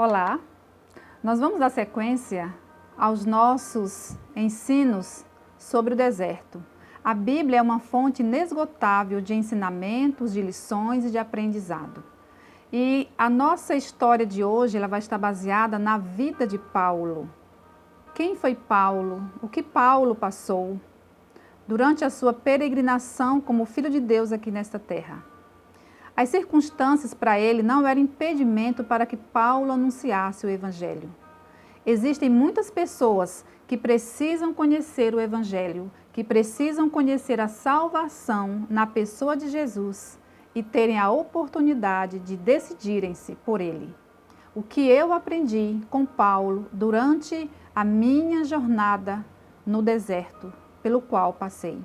Olá, nós vamos dar sequência aos nossos ensinos sobre o deserto. A Bíblia é uma fonte inesgotável de ensinamentos, de lições e de aprendizado. E a nossa história de hoje ela vai estar baseada na vida de Paulo. Quem foi Paulo? O que Paulo passou durante a sua peregrinação como filho de Deus aqui nesta terra? As circunstâncias para ele não eram impedimento para que Paulo anunciasse o Evangelho. Existem muitas pessoas que precisam conhecer o Evangelho, que precisam conhecer a salvação na pessoa de Jesus e terem a oportunidade de decidirem-se por ele. O que eu aprendi com Paulo durante a minha jornada no deserto, pelo qual passei.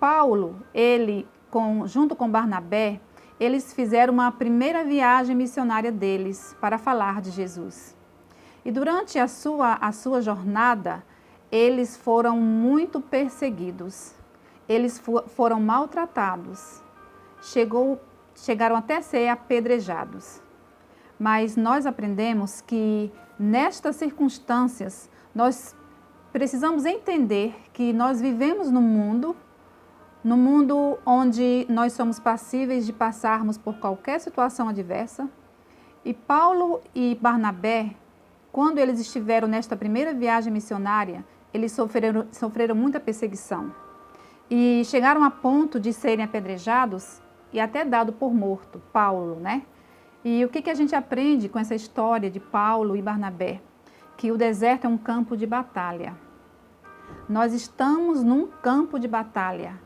Paulo, junto com Barnabé, eles fizeram uma primeira viagem missionária deles para falar de Jesus. E durante a sua jornada, eles foram muito perseguidos, eles foram maltratados, chegaram até a ser apedrejados. Mas nós aprendemos que nestas circunstâncias, nós precisamos entender que nós vivemos no mundo onde nós somos passíveis de passarmos por qualquer situação adversa. E Paulo e Barnabé, quando eles estiveram nesta primeira viagem missionária, eles sofreram muita perseguição. E chegaram a ponto de serem apedrejados e até dado por morto, Paulo, né? E o que a gente aprende com essa história de Paulo e Barnabé? Que o deserto é um campo de batalha. Nós estamos num campo de batalha.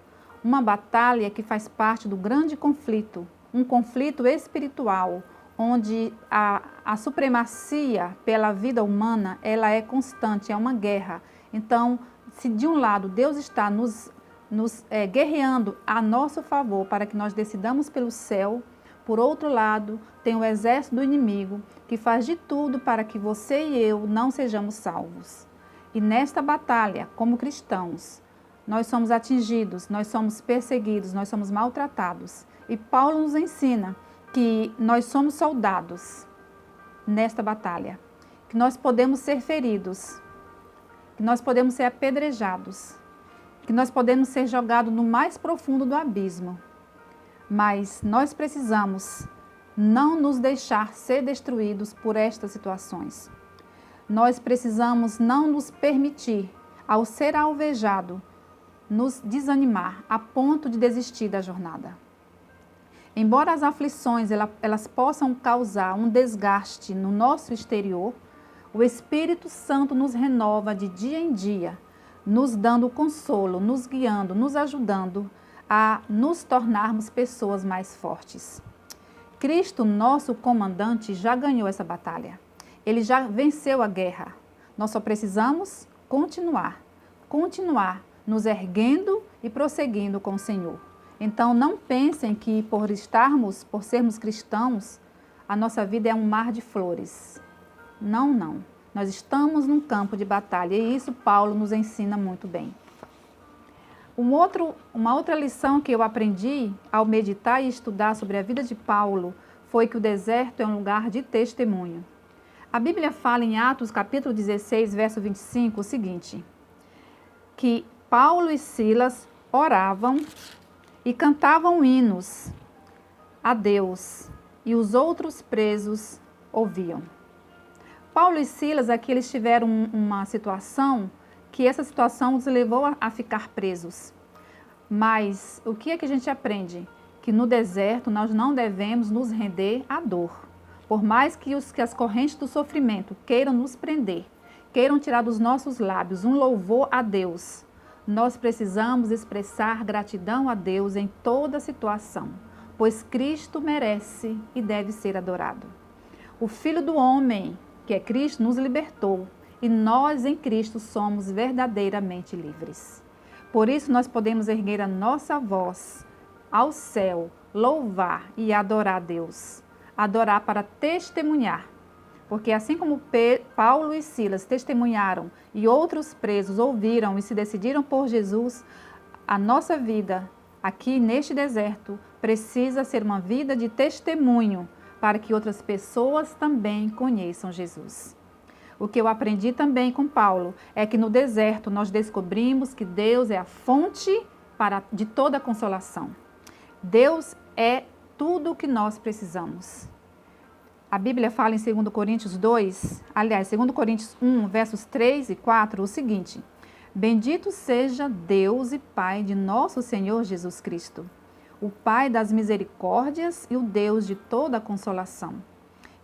Uma batalha que faz parte do grande conflito, um conflito espiritual, onde a supremacia pela vida humana, ela é constante, é uma guerra. Então, se de um lado Deus está nos guerreando a nosso favor para que nós decidamos pelo céu, por outro lado, tem o exército do inimigo que faz de tudo para que você e eu não sejamos salvos. E nesta batalha, como cristãos, nós somos atingidos, nós somos perseguidos, nós somos maltratados. E Paulo nos ensina que nós somos soldados nesta batalha, que nós podemos ser feridos, que nós podemos ser apedrejados, que nós podemos ser jogados no mais profundo do abismo. Mas nós precisamos não nos deixar ser destruídos por estas situações. Nós precisamos não nos permitir, ao ser alvejado, nos desanimar a ponto de desistir da jornada. Embora as aflições elas possam causar um desgaste no nosso exterior, o Espírito Santo nos renova de dia em dia, nos dando consolo, nos guiando, nos ajudando a nos tornarmos pessoas mais fortes. Cristo, nosso comandante, já ganhou essa batalha. Ele já venceu a guerra. Nós só precisamos continuar nos erguendo e prosseguindo com o Senhor. Então, não pensem que por sermos cristãos, a nossa vida é um mar de flores. Não. Nós estamos num campo de batalha e isso Paulo nos ensina muito bem. Uma outra lição que eu aprendi ao meditar e estudar sobre a vida de Paulo foi que o deserto é um lugar de testemunho. A Bíblia fala em Atos capítulo 16, verso 25, o seguinte, que Paulo e Silas oravam e cantavam hinos a Deus e os outros presos ouviam. Paulo e Silas, aqui eles tiveram uma situação que essa situação os levou a ficar presos. Mas o que é que a gente aprende? Que no deserto nós não devemos nos render à dor. Por mais que as correntes do sofrimento queiram nos prender, queiram tirar dos nossos lábios um louvor a Deus, nós precisamos expressar gratidão a Deus em toda situação, pois Cristo merece e deve ser adorado. O Filho do Homem, que é Cristo, nos libertou e nós em Cristo somos verdadeiramente livres. Por isso nós podemos erguer a nossa voz ao céu, louvar e adorar a Deus. Adorar para testemunhar. Porque assim como Paulo e Silas testemunharam e outros presos ouviram e se decidiram por Jesus, a nossa vida aqui neste deserto precisa ser uma vida de testemunho para que outras pessoas também conheçam Jesus. O que eu aprendi também com Paulo é que no deserto nós descobrimos que Deus é a fonte de toda consolação. Deus é tudo o que nós precisamos. A Bíblia fala em 2 Coríntios 2, aliás, 2 Coríntios 1, versos 3 e 4, o seguinte: Bendito seja Deus e Pai de nosso Senhor Jesus Cristo, o Pai das misericórdias e o Deus de toda consolação,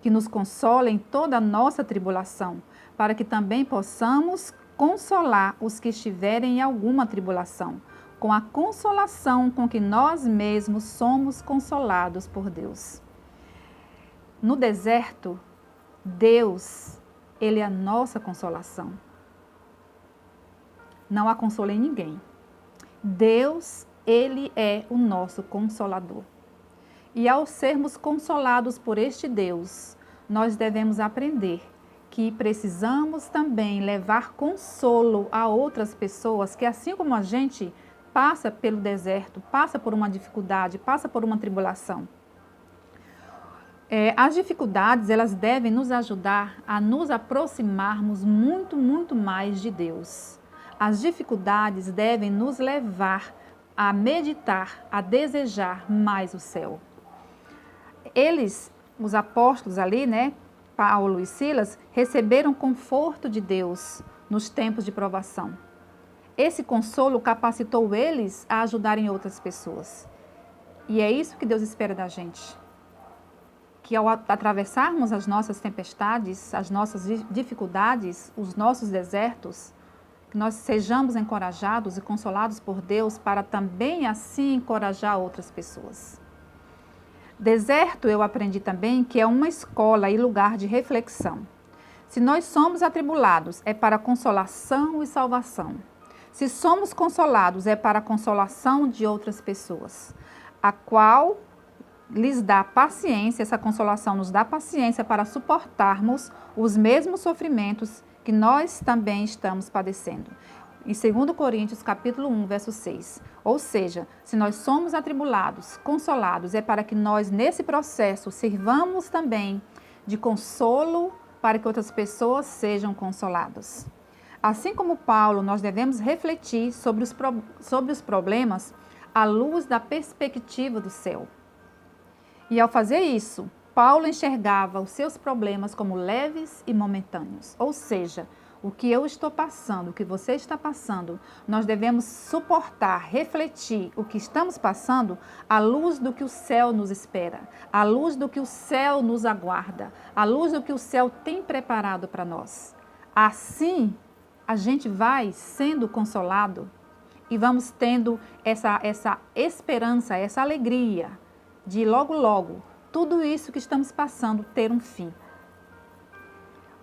que nos consola em toda a nossa tribulação, para que também possamos consolar os que estiverem em alguma tribulação, com a consolação com que nós mesmos somos consolados por Deus. No deserto, Deus, Ele é a nossa consolação. Não há consolo em ninguém. Deus, Ele é o nosso consolador. E ao sermos consolados por este Deus, nós devemos aprender que precisamos também levar consolo a outras pessoas que, assim como a gente, passa pelo deserto, passa por uma dificuldade, passa por uma tribulação. As dificuldades, elas devem nos ajudar a nos aproximarmos muito, muito mais de Deus. As dificuldades devem nos levar a meditar, a desejar mais o céu. Eles, os apóstolos ali, Paulo e Silas, receberam conforto de Deus nos tempos de provação. Esse consolo capacitou eles a ajudarem outras pessoas. E é isso que Deus espera da gente. Que ao atravessarmos as nossas tempestades, as nossas dificuldades, os nossos desertos, que nós sejamos encorajados e consolados por Deus para também assim encorajar outras pessoas. Deserto, eu aprendi também que é uma escola e lugar de reflexão. Se nós somos atribulados, é para consolação e salvação. Se somos consolados, é para a consolação de outras pessoas, a qual lhes dá paciência, essa consolação nos dá paciência para suportarmos os mesmos sofrimentos que nós também estamos padecendo. Em 2 Coríntios, capítulo 1, verso 6. Ou seja, se nós somos atribulados, consolados, é para que nós, nesse processo, sirvamos também de consolo para que outras pessoas sejam consoladas. Assim como Paulo, nós devemos refletir sobre os problemas à luz da perspectiva do céu. E ao fazer isso, Paulo enxergava os seus problemas como leves e momentâneos. Ou seja, o que eu estou passando, o que você está passando, nós devemos suportar, refletir o que estamos passando à luz do que o céu nos espera, à luz do que o céu nos aguarda, à luz do que o céu tem preparado para nós. Assim, a gente vai sendo consolado e vamos tendo essa esperança, essa alegria de logo, logo, tudo isso que estamos passando ter um fim.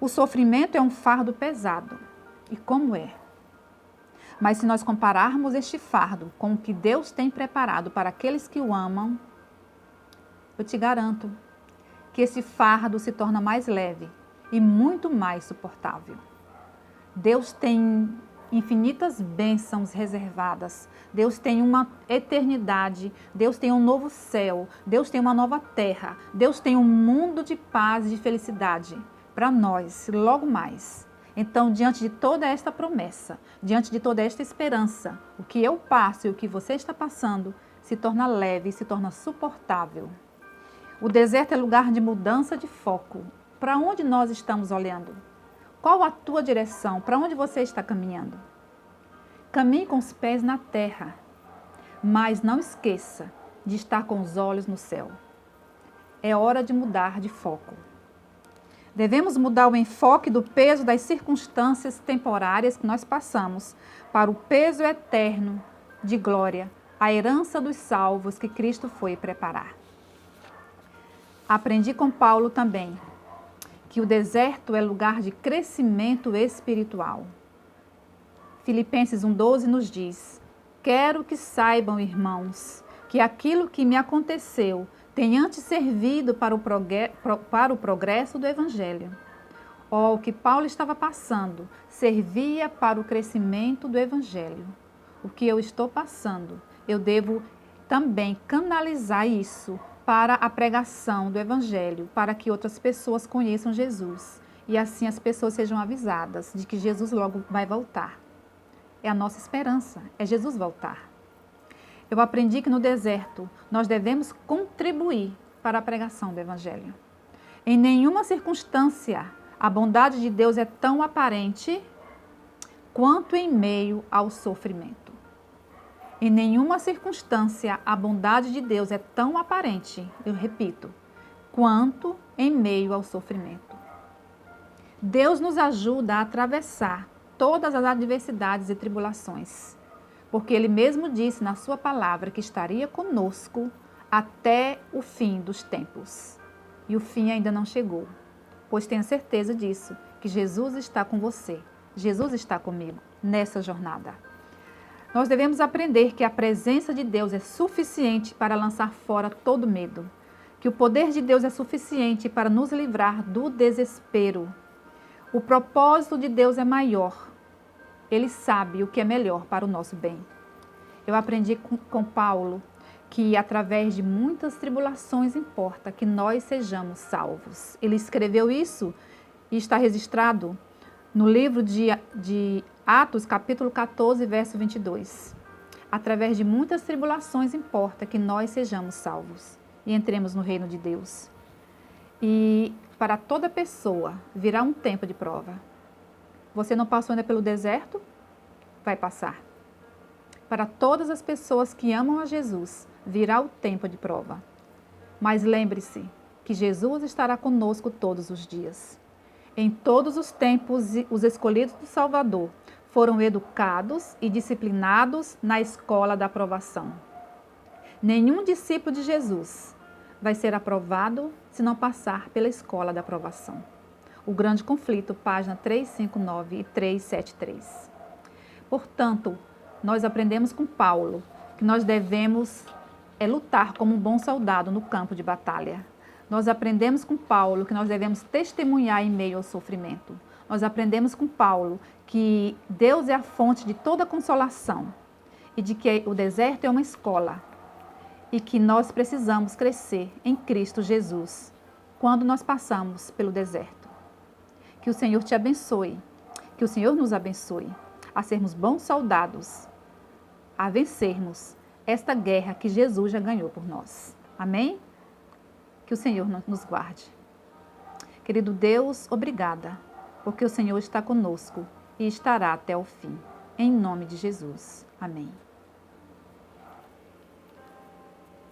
O sofrimento é um fardo pesado. E como é? Mas se nós compararmos este fardo com o que Deus tem preparado para aqueles que o amam, eu te garanto que esse fardo se torna mais leve e muito mais suportável. Deus tem infinitas bênçãos reservadas. Deus tem uma eternidade. Deus tem um novo céu. Deus tem uma nova terra. Deus tem um mundo de paz e de felicidade para nós, logo mais. Então, diante de toda esta promessa, diante de toda esta esperança, o que eu passo e o que você está passando se torna leve, se torna suportável. O deserto é lugar de mudança de foco. Para onde nós estamos olhando? Qual a tua direção? Para onde você está caminhando? Caminhe com os pés na terra, mas não esqueça de estar com os olhos no céu. É hora de mudar de foco. Devemos mudar o enfoque do peso das circunstâncias temporárias que nós passamos para o peso eterno de glória, a herança dos salvos que Cristo foi preparar. Aprendi com Paulo também que o deserto é lugar de crescimento espiritual. Filipenses 1,12 nos diz: quero que saibam, irmãos, que aquilo que me aconteceu tem antes servido para o progresso do Evangelho. O que Paulo estava passando servia para o crescimento do Evangelho. O que eu estou passando, eu devo também canalizar isso para a pregação do Evangelho, para que outras pessoas conheçam Jesus e assim as pessoas sejam avisadas de que Jesus logo vai voltar. É a nossa esperança, é Jesus voltar. Eu aprendi que no deserto nós devemos contribuir para a pregação do Evangelho. Em nenhuma circunstância a bondade de Deus é tão aparente quanto em meio ao sofrimento. Em nenhuma circunstância a bondade de Deus é tão aparente, eu repito, quanto em meio ao sofrimento. Deus nos ajuda a atravessar todas as adversidades e tribulações, porque Ele mesmo disse na sua palavra que estaria conosco até o fim dos tempos. E o fim ainda não chegou, pois tenha certeza disso, que Jesus está com você, Jesus está comigo nessa jornada. Nós devemos aprender que a presença de Deus é suficiente para lançar fora todo medo, que o poder de Deus é suficiente para nos livrar do desespero. O propósito de Deus é maior. Ele sabe o que é melhor para o nosso bem. Eu aprendi com Paulo que através de muitas tribulações importa que nós sejamos salvos. Ele escreveu isso e está registrado no livro de Atos, capítulo 14, verso 22. Através de muitas tribulações importa que nós sejamos salvos e entremos no reino de Deus. E para toda pessoa virá um tempo de prova. Você não passou ainda pelo deserto? Vai passar. Para todas as pessoas que amam a Jesus, virá o tempo de prova. Mas lembre-se que Jesus estará conosco todos os dias. Em todos os tempos, os escolhidos do Salvador foram educados e disciplinados na escola da aprovação. Nenhum discípulo de Jesus vai ser aprovado se não passar pela escola da aprovação. O Grande Conflito, página 359 e 373. Portanto, nós aprendemos com Paulo que nós devemos lutar como um bom soldado no campo de batalha. Nós aprendemos com Paulo que nós devemos testemunhar em meio ao sofrimento. Nós aprendemos com Paulo que Deus é a fonte de toda consolação e de que o deserto é uma escola e que nós precisamos crescer em Cristo Jesus quando nós passamos pelo deserto. Que o Senhor te abençoe, que o Senhor nos abençoe a sermos bons soldados, a vencermos esta guerra que Jesus já ganhou por nós. Amém? Que o Senhor nos guarde. Querido Deus, obrigada, porque o Senhor está conosco e estará até o fim. Em nome de Jesus. Amém.